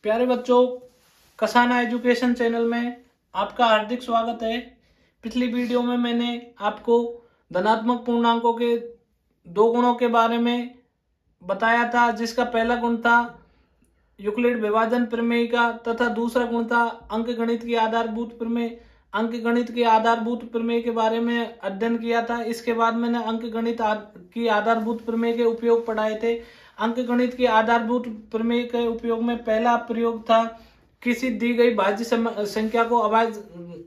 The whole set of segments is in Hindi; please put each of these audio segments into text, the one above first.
प्यारे बच्चों, कसाना एजुकेशन चैनल में आपका हार्दिक स्वागत है। पिछली वीडियो में मैंने आपको धनात्मक पूर्णांकों के दो गुणों के बारे में बताया था, जिसका पहला गुण था यूक्लिड विभाजन प्रमेय का तथा दूसरा गुण था अंकगणित की आधारभूत प्रमेय। अंकगणित के आधारभूत प्रमेय के बारे में अध्ययन किया था। इसके बाद मैंने अंकगणित की आधारभूत प्रमेय के उपयोग पढ़ाए थे। अंकगणित के आधारभूत प्रमेय के उपयोग में पहला प्रयोग था किसी दी गई भाज्य संख्या को अभाज्य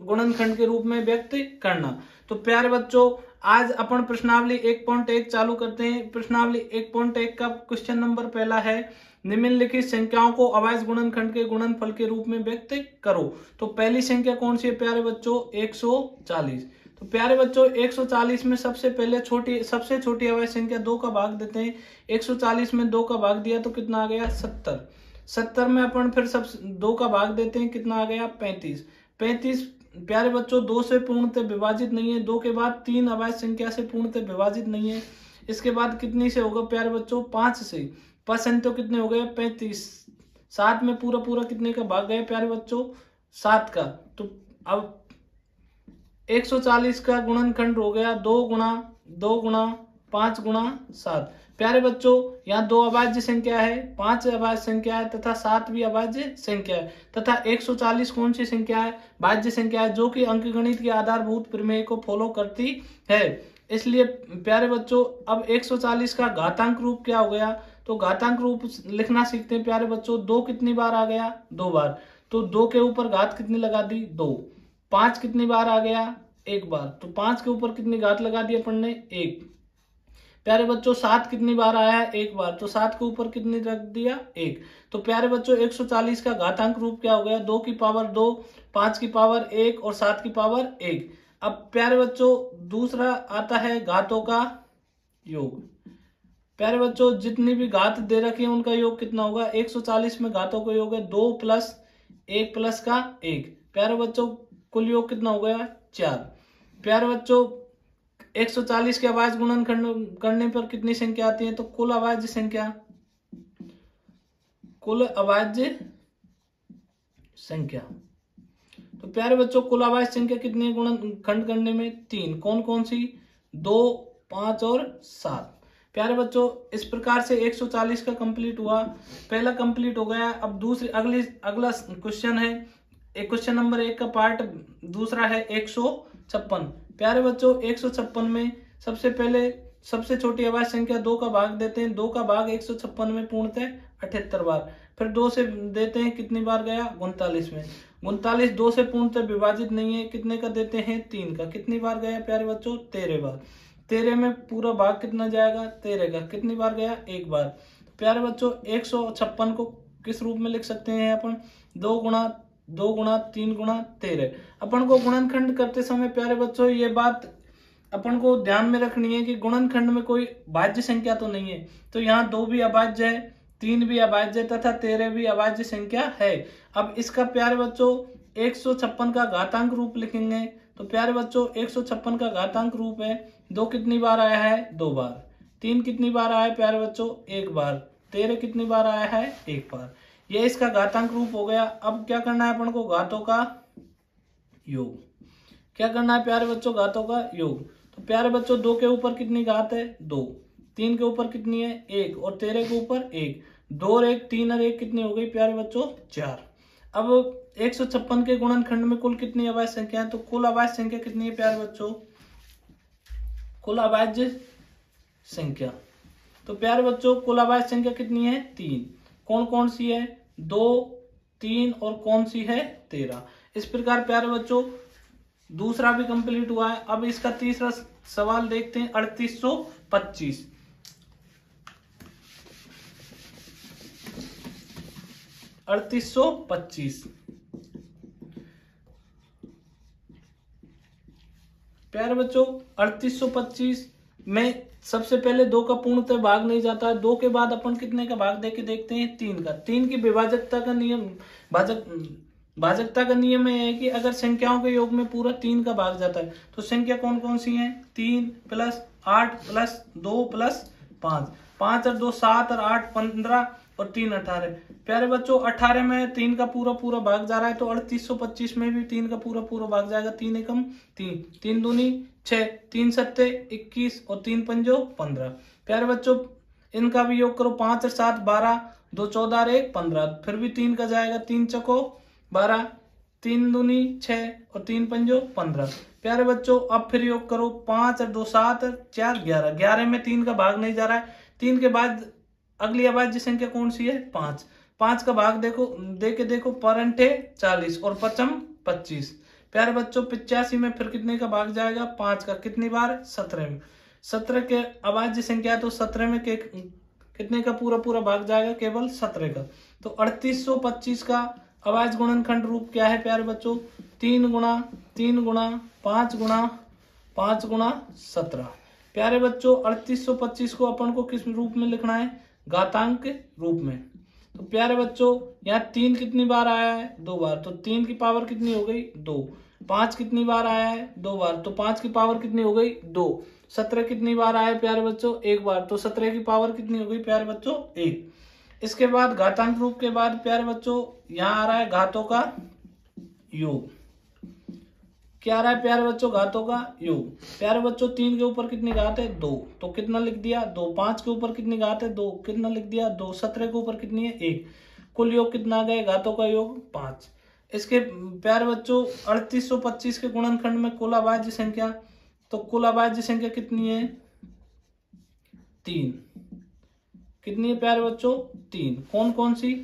गुणनखंड के रूप में व्यक्त करना। तो प्यारे बच्चों, आज अपन प्रश्नावली 1.1 चालू करते हैं। प्रश्नावली 1.1 का क्वेश्चन नंबर पहला है, निम्नलिखित संख्याओं को अभाज्य गुणनखंड के गुणनफल के रूप में व्यक्त करो। तो पहली संख्या कौन सी है प्यारे बच्चों? 140। तो प्यारे बच्चों, 140 में सबसे पहले सबसे छोटी अभाज्य संख्या 2 का भाग देते हैं। 140 में 2 का भाग दिया तो कितना आ गया? 70। 70 में अपन फिर सब 2 का भाग देते हैं, कितना आ गया? 35। 35 प्यारे बच्चों 2 से पूर्णतः विभाजित नहीं है। 2 के बाद 3 अभाज्य संख्या से पूर्णतः विभाजित नहीं है। इसके बाद कितनी से होगा प्यारे बच्चों? 5 से। 5 तो कितने हो गए? 35। 7 में पूरा कितने का भाग गया प्यारे बच्चों? 7 का। तो अब 140 का गुणनखंड हो गया 2 गुणा 5 गुणा 7। प्यारे बच्चों, यहाँ 2 अभाज्य संख्या है, 5 अभाज्य संख्या है तथा 7 भी अभाज्य संख्या है तथा 140 कौन सी संख्या है? भाज्य संख्या है, जो कि अंकगणित के आधारभूत प्रमेय को फॉलो करती है। इसलिए प्यारे बच्चों, अब 140 का घातांक रूप क्या हो गया? तो घातांक रूप लिखना सीखते हैं प्यारे बच्चों। 2 कितनी बार आ गया? 2 बार। तो 2 के ऊपर घात कितनी लगा दी? 2। 5 कितनी बार आ गया? 1 बार। तो 5 के ऊपर कितनी घात लगा दी अपन ने? 1। प्यारे बच्चों 7 कितनी बार आया है? 1 बार। तो 7 के ऊपर कितनी रख दिया? 1। तो प्यारे बच्चों 140 का घातांक रूप क्या हो गया? 2 की पावर 2, 5 की पावर 1 और 7 की पावर 1। अब प्यारे बच्चों दूसरा आता है घातों का योग। प्यारे बच्चों जितनी भी घात दे रखी है उनका योग कितना होगा? 140 में घातों का योग है 2 प्लस 1 प्लस का 1। प्यारे बच्चों कुल योग कितना हो गया? 4। प्यारे बच्चों 140 के अभाज्य गुणनखंड करने पर कितनी संख्या आती है? तो कुल अभाज्य संख्या। तो प्यारे बच्चों कुल अभाज्य संख्या कितनी है गुणनखंड करने में? 3। कौन कौन सी? 2, 5 और 7। प्यारे बच्चों इस प्रकार से 140 का कंप्लीट हुआ, पहला कंप्लीट हो गया। अब अगला क्वेश्चन है, क्वेश्चन नंबर 1 का पार्ट दूसरा है 156। प्यारे बच्चों 156 में सबसे पहले सबसे छोटी अभाज्य संख्या 2 का भाग देते हैं। 2 का भाग 156 में पूर्णतः 78 बार। फिर 2 से देते हैं, कितनी बार गया? 39 में। 39 2 से पूर्णतः विभाजित नहीं है, कितने का देते हैं? 3 का। कितनी बार गया प्यारे बच्चों? 13 बार। 13 में पूरा भाग कितना जाएगा? 13 का। कितनी बार गया? 1 बार। तो प्यारे बच्चों 156 को किस रूप में लिख सकते हैं अपन? 2 गुणा 3 गुणा 13। अपन को गुणनखंड करते समय प्यारे बच्चों ये बात अपन को ध्यान में रखनी है कि गुणनखंड में कोई भाज्य संख्या तो नहीं है। तो यहाँ 2 भी अभाज्य है, 3 भी अभाज्य है तथा 13 भी अभाज्य संख्या है। अब इसका प्यारे बच्चों 156 का घातांक रूप लिखेंगे। तो प्यारे बच्चों 156 का घातांक रूप है 2 कितनी बार आया है? 2 बार। 3 कितनी बार आया है प्यारे बच्चों? 1 बार। 13 कितनी बार आया है? 1 बार। ये इसका घातांक रूप हो गया। अब क्या करना है अपन को? घातों का योग। क्या करना है प्यारे बच्चों? घातों का योग। तो प्यारे बच्चों 2 के ऊपर कितनी घात है? 2। 3 के ऊपर कितनी है? 1 और 13 के ऊपर 1। 2 और 1 3 और 1 कितनी हो गई प्यारे बच्चों? 4। अब 156 के गुणनखंड में कुल कितनी अभाज्य संख्या है? तो कुल अभाज्य संख्या कितनी है प्यारे बच्चों? कुल अभाज्य संख्या। तो प्यारे बच्चों कुल अभाज्य संख्या कितनी है? 3। कौन कौन सी है? 2, 3 और कौन सी है? 13। इस प्रकार प्यारे बच्चों दूसरा भी कंप्लीट हुआ है। अब इसका तीसरा सवाल देखते हैं 3825। प्यारे बच्चों 3825 में सबसे पहले 2 का पूर्णतः भाग नहीं जाता है। 2 के बाद अपन कितने का भाग देके देखते हैं? 3 का। 3 की विभाजकता का नियम भाजकता का नियम है कि अगर संख्याओं के योग में पूरा 3 का भाग जाता है तो संख्या कौन कौन सी है? 3 प्लस 8 प्लस 2 प्लस 5। 5 और 2 7 और 8 15 और 3 18। प्यारे बच्चों 18 में 3 का पूरा पूरा भाग जा रहा है तो 3825 में भी 3 का पूरा पूरा भाग जाएगा। 3 एकम 3, 3 दूनी 6, 3 सत्ते 21 और 3 पंजो 15। प्यारे बच्चों इनका भी योग करो, 5 और 7 12, 2 14 और 1 15, फिर भी 3 का जाएगा। 3 चको 12, 3 दूनी 6 और 3 पंजो 15। प्यारे बच्चों अब फिर योग करो, 5 और 2 7 और 4 11, 11 में 3 का भाग नहीं जा रहा है। 3 के बाद अगली अभाज्य संख्या कौन सी है? 5। 5 का भाग देखो, देके देखो, परंठे 40 और पचम 25। प्यारे बच्चों 85 में फिर कितने का भाग जाएगा? 5 का। कितनी बार? 17 में। 17 के अभाज्य संख्या तो 17 में कितने का पूरा पूरा भाग जाएगा? केवल 17 का। तो 3825 का अभाज्य गुणनखंड रूप क्या है प्यारे बच्चों? 3 गुणा 3 गुणा 5 गुणा 5 गुणा 17। प्यारे बच्चों 3825 को अपन को किस रूप में लिखना है? घातांक रूप में। तो प्यारे बच्चों यहाँ 3 कितनी बार आया है? 2 बार। तो 3 की पावर कितनी हो गई? 2। 5 कितनी बार आया है? 2 बार। तो 5 की पावर कितनी हो गई? 2। 17 कितनी बार आया प्यारे बच्चों? 1 बार। तो 17 की पावर कितनी हो गई प्यारे बच्चों? 1। इसके बाद घातांक रूप के बाद प्यारे बच्चों यहाँ आ रहा है घातों का योग। क्या आ रहा है प्यारे बच्चों? घातों का योग। प्यारे बच्चों 3 के ऊपर कितनी घात है? 2। तो कितना लिख दिया? 2। 5 के ऊपर कितनी घात है? 2। कितना लिख दिया? 2। 17 के ऊपर कितनी है? 1। कुल योग कितना आ गया? घातों का योग 5। इसके प्यारे बच्चों 3825 के गुणनखंड में कुल अभाज्य संख्या, तो कुल अभाज्य संख्या कितनी है? 3। कितनी है प्यारे बच्चों? 3। कौन कौन सी?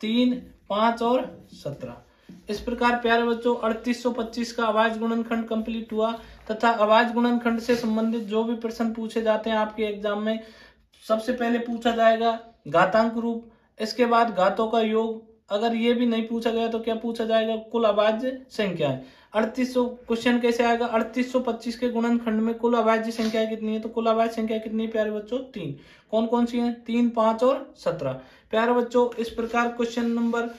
3, 5 और 17। इस प्रकार प्यारे बच्चों 3825 का अभाज्य गुणनखंड कंप्लीट हुआ तथा अभाज्य गुणनखंड से संबंधित जो भी प्रश्न पूछे जाते हैं आपके एग्जाम में, सबसे पहले पूछा जाएगा घातांक रूप, इसके बाद घातों का योग। अगर ये भी नहीं पूछा गया तो क्या पूछा जाएगा? कुल अभाज्य संख्याएं। 3800 क्वेश्चन कैसे आएगा? 3825 के गुणनखंड में कुल अभाज्य संख्याएं कितनी है? तो कुल अभाज्य संख्या कितनी है प्यारे बच्चों? 3। कौन कौन सी है? 3, 5 और 17। प्यारे बच्चों इस प्रकार क्वेश्चन नंबर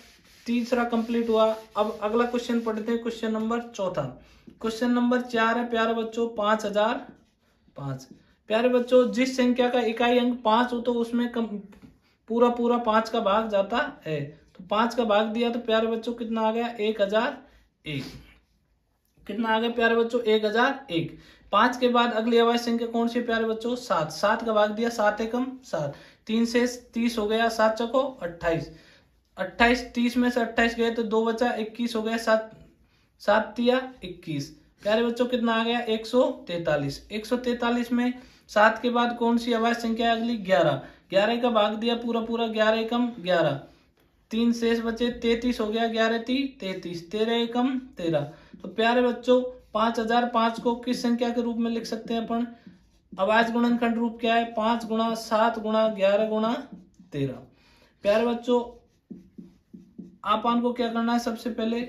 तीसरा कंप्लीट हुआ। अब अगला क्वेश्चन पढ़ते हैं, क्वेश्चन नंबर चौथा। क्वेश्चन नंबर 4 है प्यारे बच्चों 5005। प्यारे बच्चों जिस संख्या का इकाई अंक 5 हो तो उसमें पूरा पूरा 5 का भाग जाता है। तो 5 का भाग दिया तो प्यारे बच्चों कितना आ गया? 1001। कितना आ गया प्यारे बच्चों? 1001। 5 के बाद अगली अभाज्य संख्या कौन सी प्यारे बच्चों? 7। 7 का भाग दिया, 7 एकम 7, 3 से 30 हो गया, 7 चौको 28। 28, 30 में से 28 गए तो 2 बचा, 21 हो गया, 7 तिया 21। प्यारे बच्चों कितना आ गया? 143। 143 में 7 के बाद कौन सी अभाज्य संख्या है अगली? 11। 11 का भाग दिया पूरा पूरा, 11 एकम 11, 3 शेष बचे, 33 हो गया, 11 × 3 33, 13 एकम 13। तो प्यारे बच्चों 5005 को किस संख्या के रूप में लिख सकते हैं अपन? अभाज्य गुणनखंड रूप क्या है? 5 गुणा 7 गुणा 11 गुणा 13। प्यारे बच्चों आपन को क्या करना है? सबसे पहले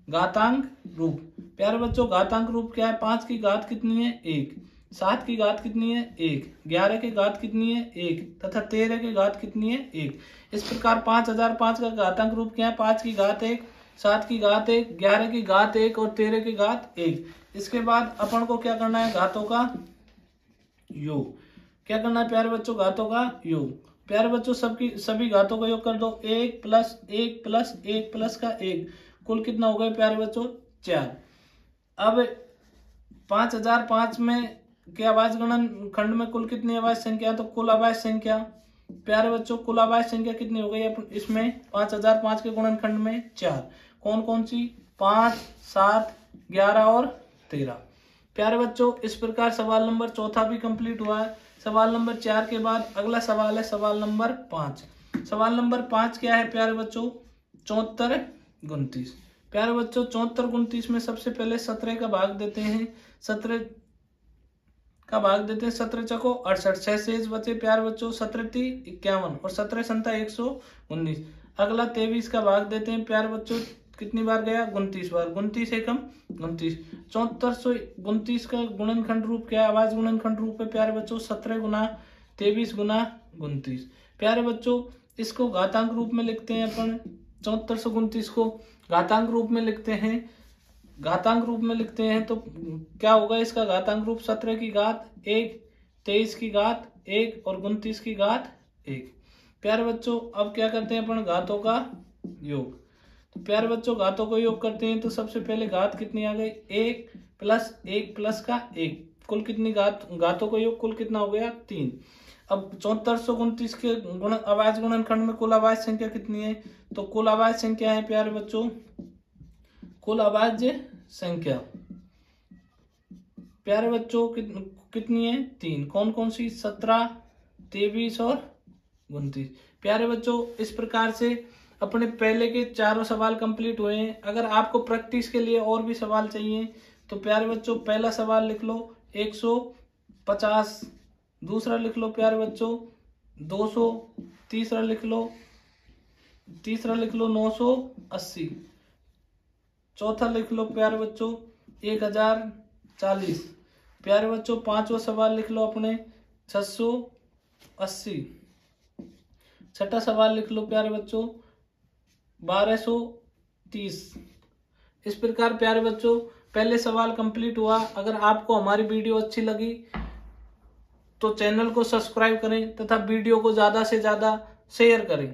घातांक रूप। प्यारे बच्चों घातांक रूप क्या है? 5 की घात कितनी है? 1। 7 की घात कितनी है? 1। 11 की घात कितनी है? 1 तथा 13 की घात कितनी है? 1। इस प्रकार 5005 का घातांक रूप क्या है? 5 की घात 1, 7 की घात 1, 11 की घात 1 और 13 की घात 1। इसके बाद अपन को क्या करना है? घातों का योग। क्या करना है प्यारे बच्चों? घातों का योग। प्यारे बच्चों सभी घातों का योग कर दो। 1 + 1 + 1 + का 1, कुल कितना हो गया प्यारे बच्चों? 4। अब 5005 में के अभाज्य गुणनखंड में कुल कितनी अभाज्य संख्या? तो कुल अभाज्य संख्या प्यारे बच्चों कुल अभाज्य संख्या कितनी हो गई इसमें? 5005 के गुणनखंड में 4। कौन कौन सी? 5, 7, 11 और 13। प्यारे बच्चों इस प्रकार सवाल नंबर चौथा भी कंप्लीट हुआ है। सवाल नंबर 4 के बाद अगला सवाल है सवाल नंबर 5। सवाल नंबर 5 क्या है प्यारे बच्चों? 74 29। प्यारे बच्चों 74 29 में सबसे पहले 17 का भाग देते हैं। 17 का भाग देते हैं, 17 चको 68, 6 शेष बचे प्यारे बच्चों, 17 × 3 51 और 17 संता 119। अगला 23 का भाग देते हैं प्यारे बच्चों, कितनी बार गया? 29 बार, 29 एकम 29। 7429 का गुणनखंड रूप क्या है? अभाज्य गुणनखंड रूप है प्यारे बच्चों 17 गुना 23 गुना 29। प्यारे बच्चों इसको घातांक रूप में लिखते हैं अपन। 7429 को घातांक रूप में लिखते हैं। घातांक रूप में लिखते हैं तो क्या होगा इसका घातांक रूप? 17 की घात 1, 23 की घात 1 और 29 की घात 1। प्यारे बच्चों अब क्या करते हैं अपन, घातों का योग। तो प्यारे बच्चों घातों को योग करते हैं तो सबसे पहले घात कितनी आ गई, 1 प्लस 1 प्लस का 1, कुल कितनी घातों का योग कुल कितना हो गया, 3। अब 7429 के अभाज्य गुणनखंड में कुल अभाज्य संख्या कितनी है, तो कुल अभाज्य संख्या है प्यारे बच्चों, कुल अभाज्य संख्या प्यारे बच्चों कितनी है, 3। कौन कौन सी, 17, 23 और 29। प्यारे बच्चों इस प्रकार से अपने पहले के चारों सवाल कंप्लीट हुए हैं। अगर आपको प्रैक्टिस के लिए और भी सवाल चाहिए तो प्यारे बच्चों पहला सवाल लिख लो 150, दूसरा लिख लो प्यारे बच्चों 200, तीसरा लिख लो 980, चौथा लिख लो प्यारे बच्चों 1040। प्यारे बच्चों पांचवा सवाल लिख लो अपने 680। छठा सवाल लिख लो प्यारे बच्चों 1230। इस प्रकार प्यारे बच्चों पहले सवाल कंप्लीट हुआ। अगर आपको हमारी वीडियो अच्छी लगी तो चैनल को सब्सक्राइब करें तथा वीडियो को ज़्यादा से ज़्यादा शेयर करें।